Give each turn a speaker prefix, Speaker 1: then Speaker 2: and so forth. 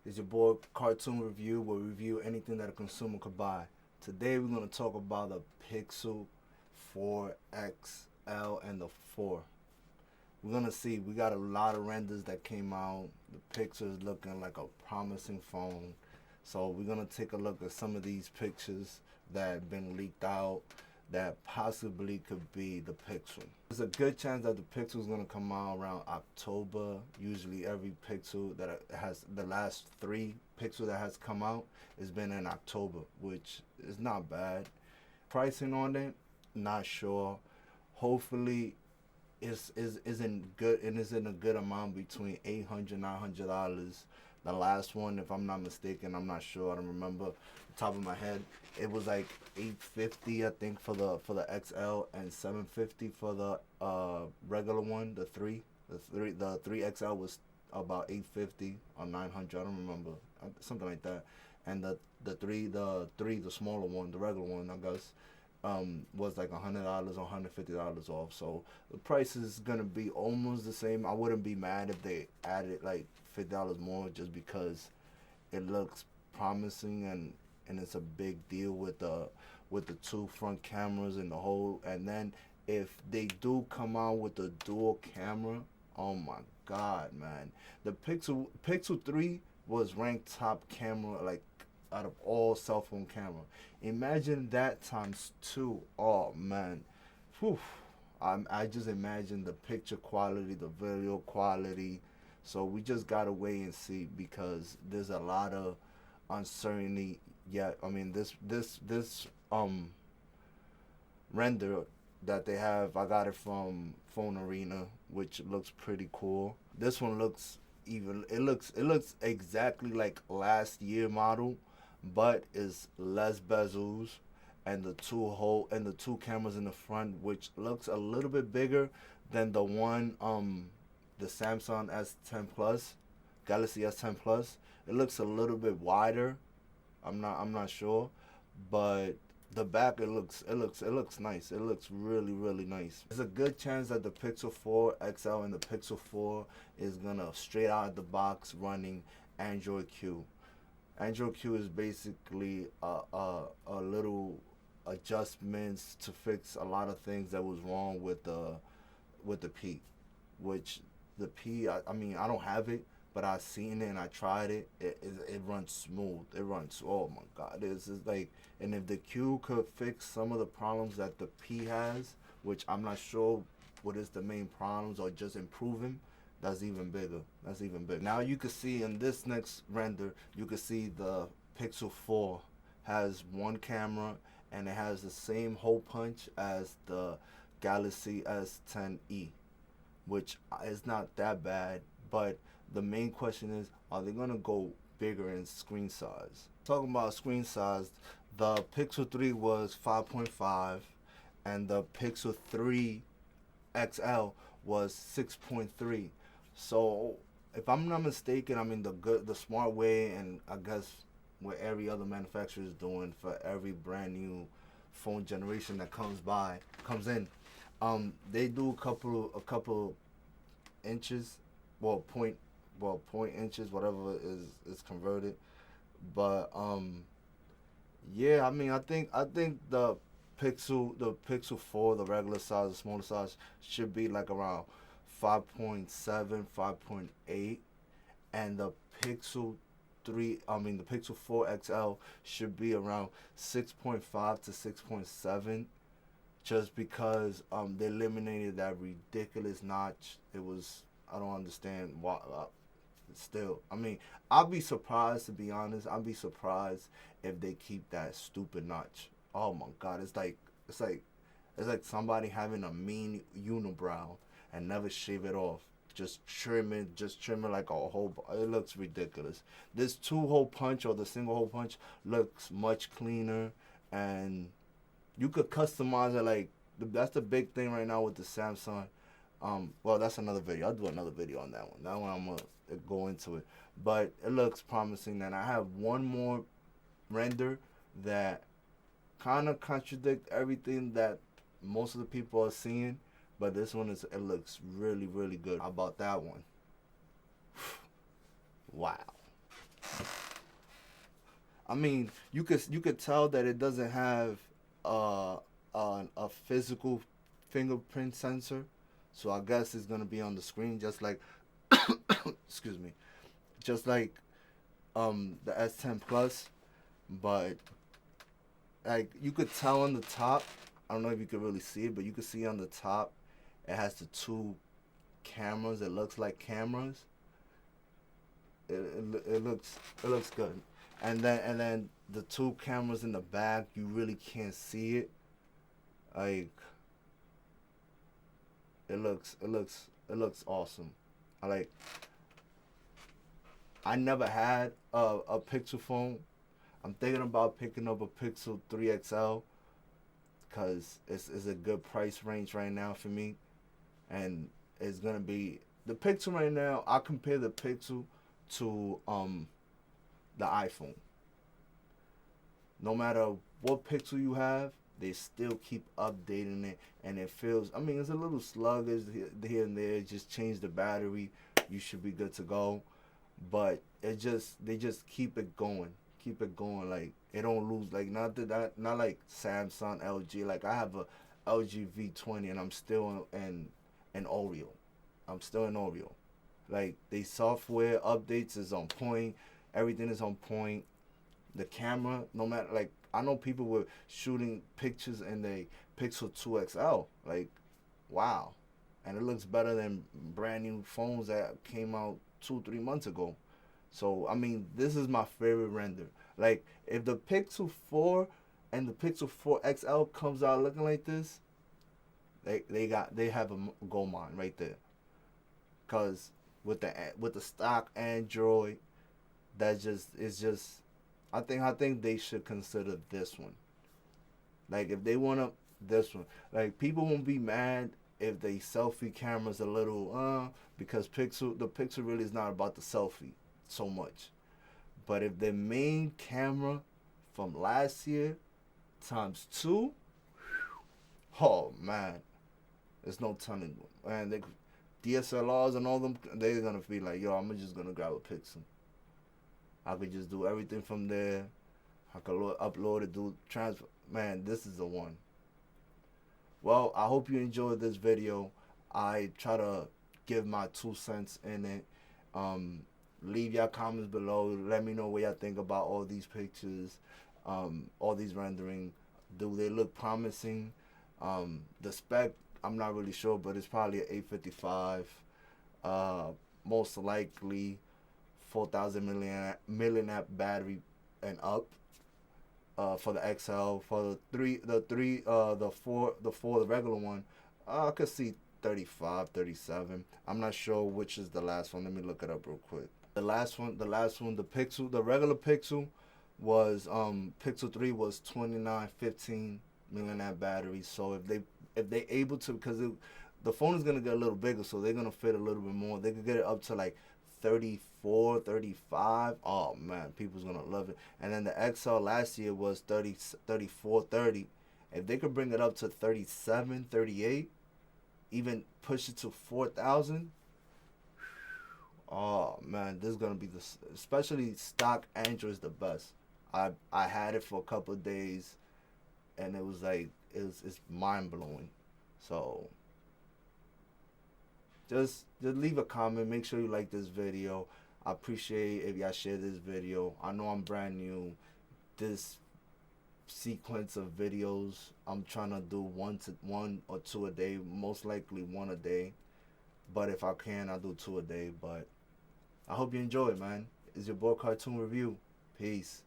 Speaker 1: It's your boy Cartoon Review, where we review anything that a consumer could buy. Today we're going to talk about the Pixel 4 XL and the 4. We're going to see, we got a lot of renders that came out. The pictures looking like a promising phone. So we're going to take a look at some of these pictures that have been leaked out that possibly could be the Pixel. There's a good chance that the Pixel is going to come out around October. Usually every Pixel that has, the last 3 Pixel that has come out has been in October, which is not bad. Pricing on it, not sure. Hopefully is in a good amount between $800-$900. The last one, if I'm not mistaken, I'm not sure, I don't remember the top of my head. It was like $850, I think, for the XL, and $750 for the regular one, the 3. The 3XL was about $850 or $900, I don't remember, something like that. And the smaller one, the regular one, I guess, was like $100 or $150 off. So the price is gonna be almost the same. I wouldn't be mad if they added like $50 more, just because it looks promising and it's a big deal with the 2 front cameras and the whole. And then if they do come out with the dual camera, oh my god, man, the Pixel 3 was ranked top camera, like, out of all cell phone camera. Imagine that times 2. Oh man, whew. I just imagine the picture quality, the video quality. So we just gotta wait and see, because there's a lot of uncertainty yet. I mean, this render that they have, I got it from Phone Arena, which looks pretty cool. This one looks it looks exactly like last year model, but is less bezels, and the 2 cameras in the front, which looks a little bit bigger than the one the Samsung S10 Plus, Galaxy S10 Plus. It looks a little bit wider. I'm not sure, but the back, it looks nice. It looks really nice. There's a good chance that the Pixel 4 XL and the Pixel 4 is gonna straight out of the box running Android Q. Android Q is basically a little adjustments to fix a lot of things that was wrong with the P, which the P, I mean, I don't have it, but I seen it and I tried it. It runs smooth. It runs, oh my god, it's like, and if the Q could fix some of the problems that the P has, which I'm not sure what is the main problems, or just improving, that's even bigger. That's even bigger. Now you can see in this next render, you can see the Pixel 4 has 1 camera, and it has the same hole punch as the Galaxy S10e, which is not that bad. But the main question is, are they gonna go bigger in screen size? Talking about screen size, the Pixel 3 was 5.5, and the Pixel 3 XL was 6.3. So if I'm not mistaken, I mean, the smart way, and I guess what every other manufacturer is doing for every brand new phone generation that comes in, they do a couple inches, point inches, whatever is converted. But yeah, I mean, I think the Pixel 4, the regular size, the smaller size, should be like around 5.7, 5.8, and the Pixel 3, I mean the Pixel 4 XL should be around 6.5 to 6.7, just because they eliminated that ridiculous notch. It was, I don't understand why. Still, I mean, I'll be surprised, to be honest. I'll be surprised if they keep that stupid notch. Oh my god, it's like somebody having a mean unibrow and never shave it off. Just trim it like a whole. It looks ridiculous. This 2-hole punch, or the single hole punch, looks much cleaner, and you could customize it. Like, that's the big thing right now with the Samsung. Well, that's another video. I'll do another video on that one. That one I'm gonna go into it. But it looks promising. And I have one more render that kind of contradict everything that most of the people are seeing. But this one, it looks really good. How about that one? Wow. I mean, you could tell that it doesn't have uh, a physical fingerprint sensor, so I guess it's gonna be on the screen just like excuse me, just like the S10 Plus, but like you could tell on the top. I don't know if you could really see it, but you could see on the top it has the two cameras. It looks like cameras. It looks good, and then the two cameras in the back, you really can't see it. Like it looks awesome. I like. I never had a Pixel phone. I'm thinking about picking up a Pixel 3 XL because it's a good price range right now for me, and it's gonna be the Pixel right now. I compare the Pixel to the iPhone. No matter what Pixel you have, they still keep updating it, and it feels. I mean, it's a little sluggish here and there. Just change the battery, you should be good to go. But they just keep it going. Like it don't lose. Like not like Samsung, LG. Like I have a LG V20, and I'm still in Oreo. I'm still in Oreo. Like the software updates is on point. Everything is on point. The camera, no matter like I know people were shooting pictures in the Pixel 2 XL. Like, wow, and it looks better than brand new phones that came out 2 3 months ago. So I mean, this is my favorite render. Like, if the Pixel 4 and the Pixel 4 XL comes out looking like this, they have a gold mine right there. Cause with the stock Android, that just is just. I think they should consider this one. Like if they want to this one, like people won't be mad if the selfie camera's a little because the Pixel really is not about the selfie so much. But if the main camera from last year times two, oh man, there's no telling. Man, DSLRs and all them, they're gonna be like, yo, I'm just gonna grab a Pixel. I could just do everything from there. I could upload it, do transfer. Man, this is the one. Well, I hope you enjoyed this video. I try to give my 2 cents in it. Um, Leave your comments below. Let me know what y'all think about all these pictures, all these rendering. Do they look promising? The spec, I'm not really sure, but it's probably an 855. Uh, Most likely 4,000 milliamp battery and up. For the XL, for the regular one, I could see 35, 37. I'm not sure which is the last one. Let me look it up real quick. The Pixel, the regular Pixel was Pixel 3 was 2915 milliamp battery. So if they able to, because the phone is gonna get a little bigger, so they're gonna fit a little bit more. They could get it up to like 34, 35. Oh man, people's gonna love it. And then the XL last year was 30, 34, 30. If they could bring it up to 37, 38, even push it to 4,000. Oh man, this is gonna be especially stock Android is the best. I had it for a couple of days, and it was like it's mind blowing. So just leave a comment. Make sure you like this video. I appreciate if y'all share this video. I know I'm brand new. This sequence of videos, I'm trying to do one or two a day. Most likely one a day. But if I can, I'll do two a day. But I hope you enjoy it, man. It's your boy Cartoon Review. Peace.